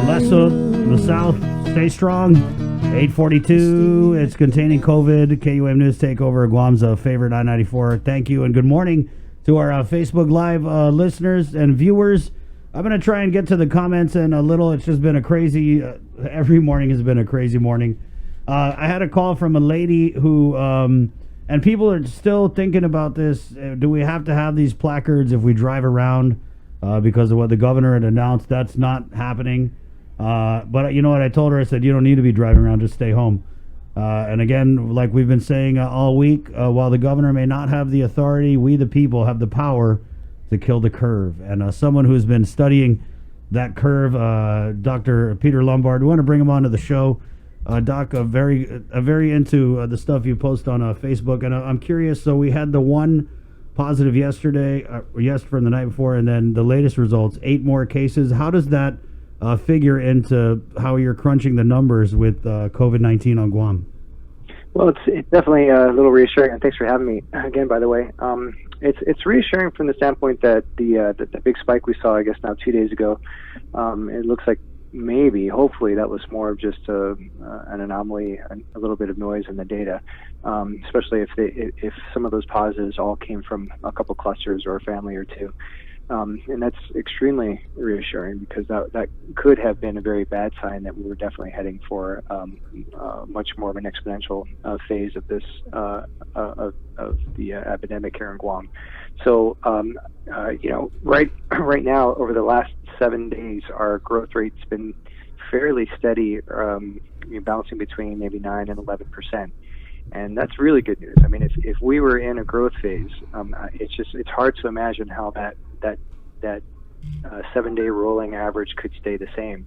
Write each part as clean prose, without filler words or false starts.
Leso, the South, stay strong. 842, it's containing COVID. KUM News Takeover, Guam's favorite I-94. Thank you and good morning to our Facebook Live listeners and viewers. I'm going to try and get to the comments in a little. It's just been a crazy, every morning has been a crazy morning. I had a call from a lady who, and people are still thinking about this. Do we have to have these placards if we drive around? Because of what the governor had announced, that's not happening. But you know what I told her? I said, you don't need to be driving around, just stay home. And again, like we've been saying all week, while the governor may not have the authority, we the people have the power to kill the curve. And someone who's been studying that curve, Dr. Peter Lombard, we want to bring him onto the show. Doc, very into the stuff you post on Facebook. And I'm curious, so we had the one positive yesterday, from the night before, and then the latest results, 8 more cases. How does that figure into how you're crunching the numbers with COVID-19 on Guam? Well, it's definitely a little reassuring, and thanks for having me again, by the way. It's reassuring from the standpoint that the big spike we saw, I guess now 2 days ago, it looks like hopefully that was more of just an anomaly, a little bit of noise in the data, especially if some of those positives all came from a couple clusters or a family or two. And that's extremely reassuring because that could have been a very bad sign that we were definitely heading for much more of an exponential phase of this of the epidemic here in Guam. So right now over the last 7 days, our growth rate's been fairly steady, bouncing between maybe 9 and 11%. And that's really good news. I mean, if we were in a growth phase, it's hard to imagine how that 7-day rolling average could stay the same.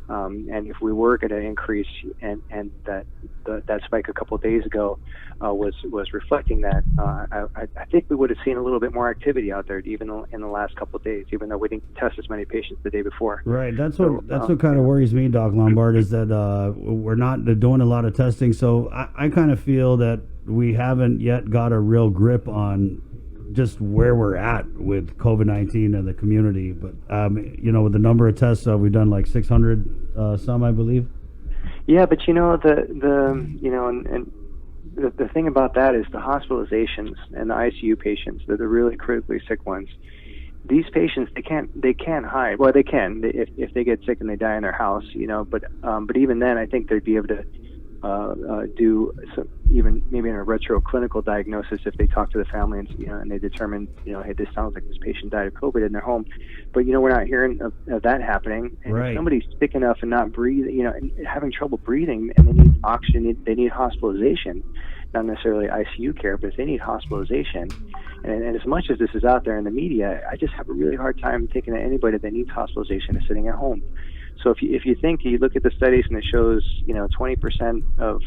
And if we were going to increase, and that spike a couple of days ago was reflecting that, I think we would have seen a little bit more activity out there, even in the last couple of days, even though we didn't test as many patients the day before. Right. That's what kind of worries me, Doc Lombard, is that we're not doing a lot of testing. So I kind of feel that we haven't yet got a real grip on just where we're at with COVID-19 and the community. But, with the number of tests, we've done like 600 some, I believe. Yeah, but the thing about that is the hospitalizations and the ICU patients, they're the really critically sick ones. These patients, they can't hide. Well, they can if they get sick and they die in their house, but even then, I think they'd be able to do some, even maybe in a retro clinical diagnosis if they talk to the family and they determine, hey, this sounds like this patient died of COVID in their home. But we're not hearing of that happening. And right. If somebody's sick enough and not breathing, and having trouble breathing, and they need oxygen, they need hospitalization, not necessarily ICU care, but if they need hospitalization, and as much as this is out there in the media, I just have a really hard time thinking that anybody that needs hospitalization is sitting at home. So if you look at the studies and it shows 20% of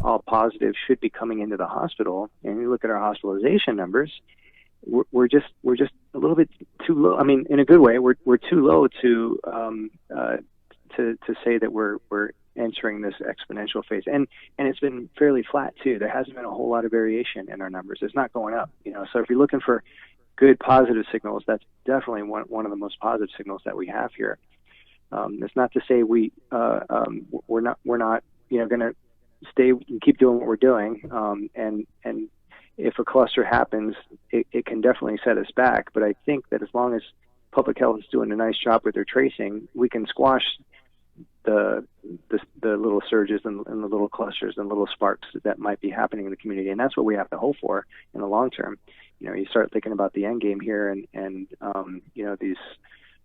all positives should be coming into the hospital, and you look at our hospitalization numbers, we're just a little bit too low. I mean, in a good way, we're too low to say that we're entering this exponential phase, and it's been fairly flat too. There hasn't been a whole lot of variation in our numbers. It's not going up, So if you're looking for good positive signals, that's definitely one of the most positive signals that we have here. It's not to say we're not going to stay and keep doing what we're doing. And if a cluster happens, it can definitely set us back. But I think that as long as public health is doing a nice job with their tracing, we can squash the little surges and the little clusters and little sparks that might be happening in the community. And that's what we have to hope for in the long term. You start thinking about the end game here and these.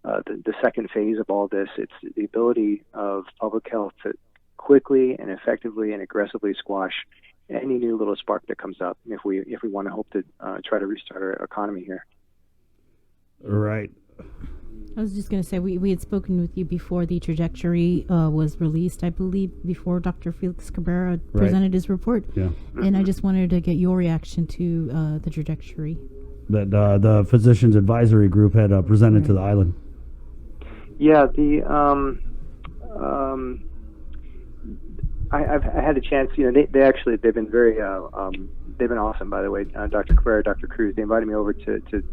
The second phase of all this, it's the ability of public health to quickly and effectively and aggressively squash any new little spark that comes up if we want to hope to try to restart our economy here. Right. I was just going to say, we had spoken with you before the trajectory was released, I believe, before Dr. Felix Cabrera presented his report. Yeah. And I just wanted to get your reaction to the trajectory. That the Physicians Advisory Group had presented to the island. Yeah, I've had a chance. They've been very they've been awesome, by the way. Dr. Cabrera, Dr. Cruz, they invited me over to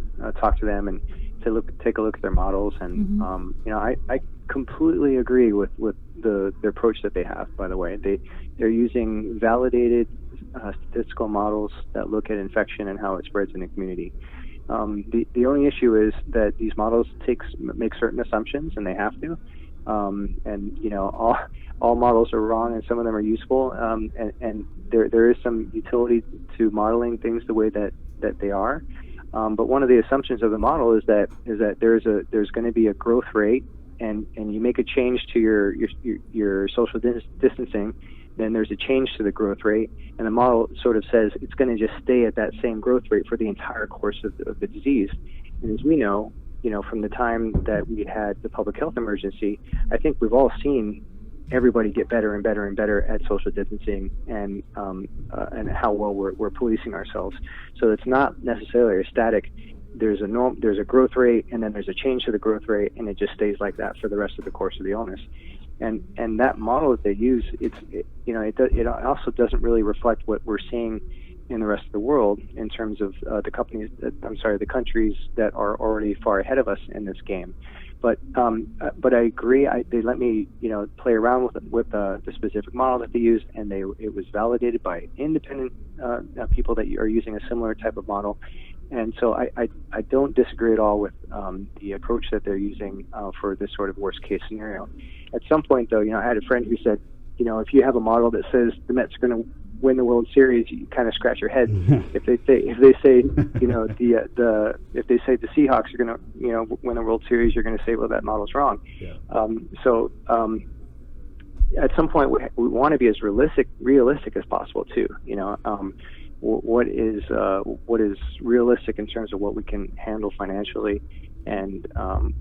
talk to them and to take a look at their models. And completely agree with the approach that they have. By the way, they're using validated statistical models that look at infection and how it spreads in the community. The only issue is that these models make certain assumptions, and they have to. And all models are wrong, and some of them are useful. And there is some utility to modeling things the way that they are. But one of the assumptions of the model is that there's going to be a growth rate, and you make a change to your social distancing, then there's a change to the growth rate, and the model sort of says it's going to just stay at that same growth rate for the entire course of the disease. And as we know, from the time that we had the public health emergency, I think we've all seen everybody get better and better and better at social distancing and how well we're policing ourselves. So it's not necessarily a static. There's a growth rate, and then there's a change to the growth rate, and it just stays like that for the rest of the course of the illness. And that model that they use, it also doesn't really reflect what we're seeing in the rest of the world in terms of the countries that are already far ahead of us in this game. But I agree. They let me play around with the specific model that they used, and it was validated by independent people that are using a similar type of model. And so I don't disagree at all with the approach that they're using for this sort of worst case scenario. At some point, though, I had a friend who said, if you have a model that says the Mets are going to win the World Series, you kind of scratch your head. If they say if they say the Seahawks are going to win the World Series, you're going to say, well, that model's wrong. Yeah. At some point we want to be as realistic as possible too. What is realistic in terms of what we can handle financially, and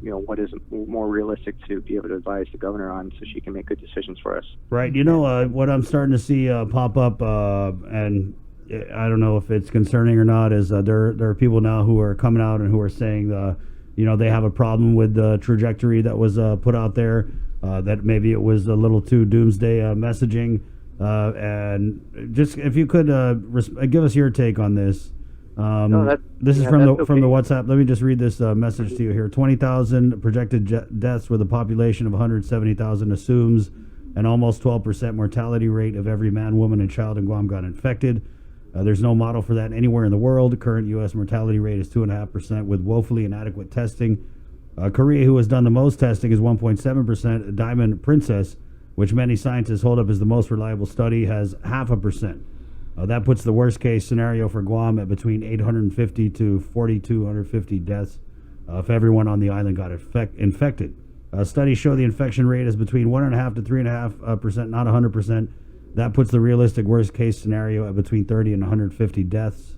what is more realistic to be able to advise the governor on, so she can make good decisions for us. Right. What I'm starting to see pop up, and I don't know if it's concerning or not, is there are people now who are coming out and who are saying they have a problem with the trajectory that was put out there, that maybe it was a little too doomsday messaging. And just if you could give us your take on this. This is from the WhatsApp. Let me just read this message to you here. 20,000 projected deaths with a population of 170,000 assumes an almost 12% mortality rate of every man, woman, and child in Guam got infected. There's no model for that anywhere in the world. Current U.S. mortality rate is 2.5% with woefully inadequate testing. Korea, who has done the most testing, is 1.7%. Diamond Princess, which many scientists hold up as the most reliable study, has 0.5%. That puts the worst case scenario for Guam at between 850 to 4,250 deaths if everyone on the island got infected. Studies show the infection rate is between 1.5% to 3.5%, not 100%. That puts the realistic worst case scenario at between 30 and 150 deaths.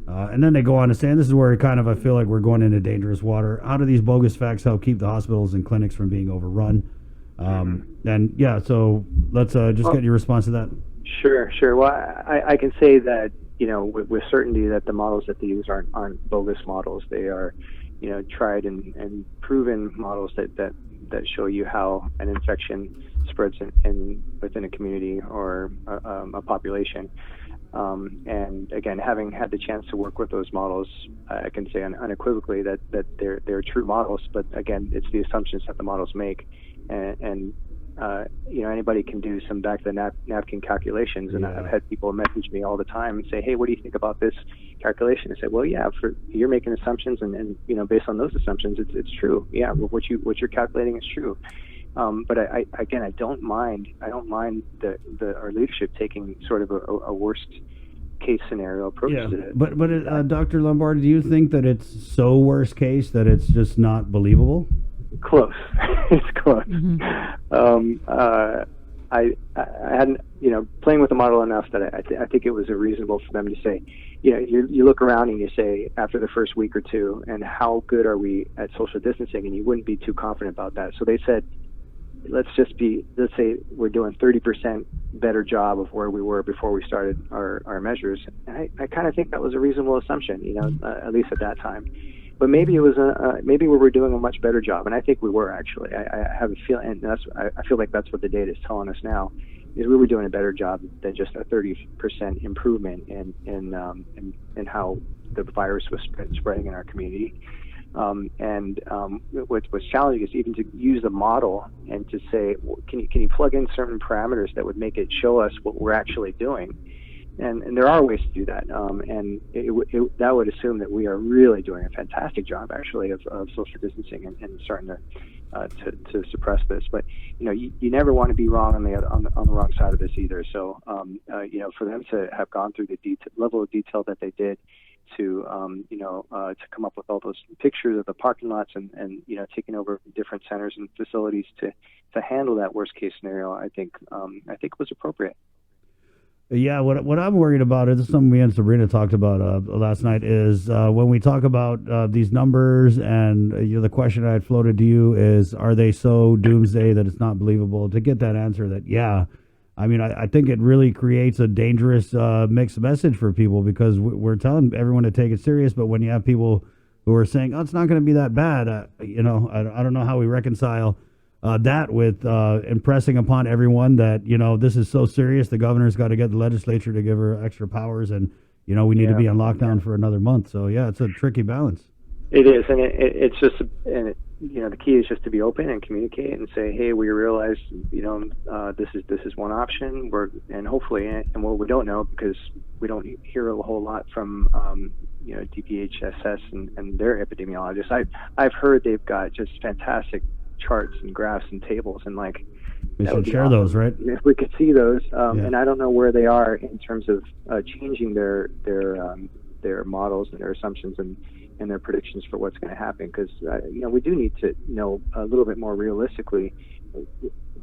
And then they go on to say, and this is where I feel like we're going into dangerous water. How do these bogus facts help keep the hospitals and clinics from being overrun? So let's get your response to that. Sure. Well, I can say that with certainty that the models that they use aren't bogus models. They are tried and proven models that show you how an infection spreads within a community or a population. And again, having had the chance to work with those models, I can say unequivocally that they're true models. But again, it's the assumptions that the models make, and anybody can do some back of the napkin calculations. And I've had people message me all the time and say, "Hey, what do you think about this calculation?" I say, "Well, yeah, you're making assumptions, and based on those assumptions, it's true. Yeah, what you're calculating is true." But I don't mind our leadership taking sort of a worst case scenario approach to it. But Dr. Lombard, do you think that it's so worst case that it's just not believable? Close. It's close. Mm-hmm. I hadn't, playing with the model enough that I think it was reasonable for them to say, you look around and you say after the first week or two, and how good are we at social distancing? And you wouldn't be too confident about that. So they said, let's say we're doing 30% better job of where we were before we started our measures. And I kind of think that was a reasonable assumption, at least at that time. But maybe it was maybe we were doing a much better job, and I think we were actually. I have a feeling, and I feel like that's what the data is telling us now, is we were doing a better job than just a 30% improvement in how the virus was spreading in our community. What's challenging is even to use the model and to say, well, can you plug in certain parameters that would make it show us what we're actually doing? And there are ways to do that, and that would assume that we are really doing a fantastic job, actually, of social distancing and starting to suppress this. But you never want to be wrong on the wrong side of this either. So for them to have gone through the level of detail that they did to come up with all those pictures of the parking lots and taking over different centers and facilities to handle that worst case scenario, I think was appropriate. Yeah, what I'm worried about is something me and Sabrina talked about last night is when we talk about these numbers and the question I had floated to you is, are they so doomsday that it's not believable? To get that answer that, yeah, I mean, I think it really creates a dangerous mixed message for people because we're telling everyone to take it serious, but when you have people who are saying, oh, it's not going to be that bad, I don't know how we reconcile that with impressing upon everyone that, this is so serious, the governor's got to get the legislature to give her extra powers and, we need to be on lockdown for another month. So, yeah, it's a tricky balance. It is, and it's just, the key is just to be open and communicate and say, hey, we realize, this is one option. And hopefully, and what we don't know, because we don't hear a whole lot from, DPHSS and their epidemiologists. I've heard they've got just fantastic charts and graphs and tables, and we should share those, right? If we could see those, and I don't know where they are in terms of changing their models and their assumptions and their predictions for what's going to happen, because we do need to know a little bit more realistically.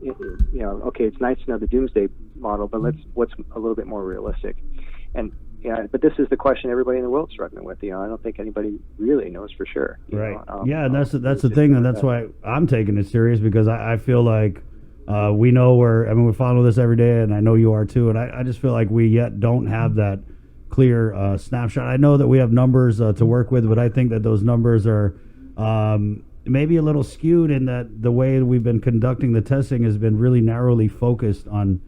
Okay, it's nice to know the doomsday model, but what's a little bit more realistic. And but this is the question everybody in the world's struggling with. I don't think anybody really knows for sure. Right. And that's the thing, and that's why I'm taking it serious, because I feel like we know we follow this every day, and I know you are too, and I just feel like we yet don't have that clear snapshot. I know that we have numbers to work with, but I think that those numbers are maybe a little skewed in that the way we've been conducting the testing has been really narrowly focused on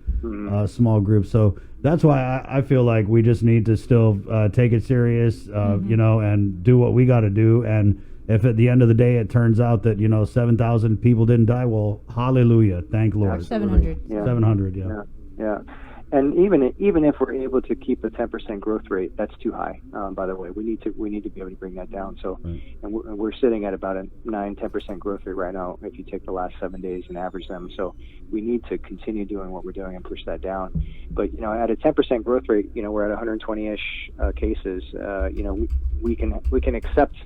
small groups. So that's why I feel like we just need to still take it serious, and do what we got to do. And if at the end of the day it turns out that 7,000 people didn't die, well, hallelujah, thank Lord. 700. Yeah. 700. Yeah. And even if we're able to keep a 10% growth rate, that's too high. By the way, we need to be able to bring that down. So, and we're sitting at about a 9-10% growth rate right now if you take the last 7 days and average them. So we need to continue doing what we're doing and push that down. But at a 10% growth rate, we're at 120-ish cases. We can accept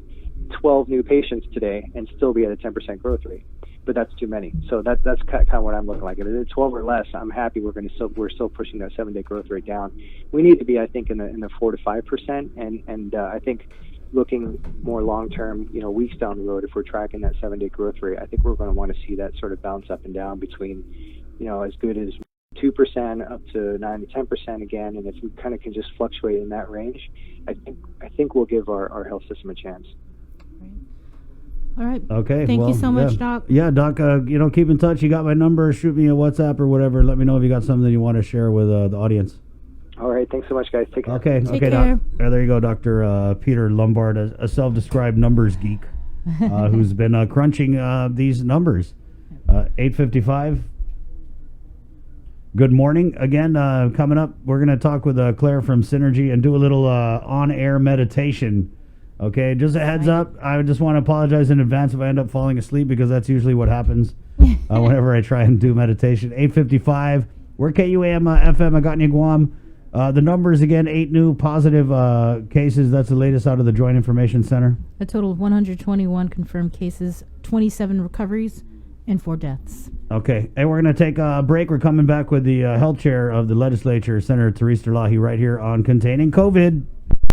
12 new patients today and still be at a 10% growth rate. But that's too many. So that's kind of what I'm looking like. If it's 12 or less, I'm happy. We're still pushing that 7-day growth rate down. We need to be, I think, in the 4 to 5%, and I think looking more long term, weeks down the road, if we're tracking that 7-day growth rate, I think we're going to want to see that sort of bounce up and down between, as good as 2% up to 9 to 10% again. And if we kind of can just fluctuate in that range, I think we'll give our health system a chance. All right. Okay. Thank you so much, Doc. Yeah, Doc, keep in touch. You got my number. Shoot me a WhatsApp or whatever. Let me know if you got something you want to share with the audience. All right. Thanks so much, guys. Take care. Okay. Take care. Doc. There you go, Dr. Peter Lombard, a self-described numbers geek who's been crunching these numbers. 8:55. Good morning. Again, coming up, we're going to talk with Claire from Synergy and do a little on-air meditation. Okay, just a heads up. I just want to apologize in advance if I end up falling asleep, because that's usually what happens whenever I try and do meditation. 8:55. We're KUAM FM. I got in Guam. The numbers again: 8 new positive cases. That's the latest out of the Joint Information Center. A total of 121 confirmed cases, 27 recoveries, and 4 deaths. Okay, and we're going to take a break. We're coming back with the health chair of the legislature, Senator Therese Terlahi, right here on Containing COVID.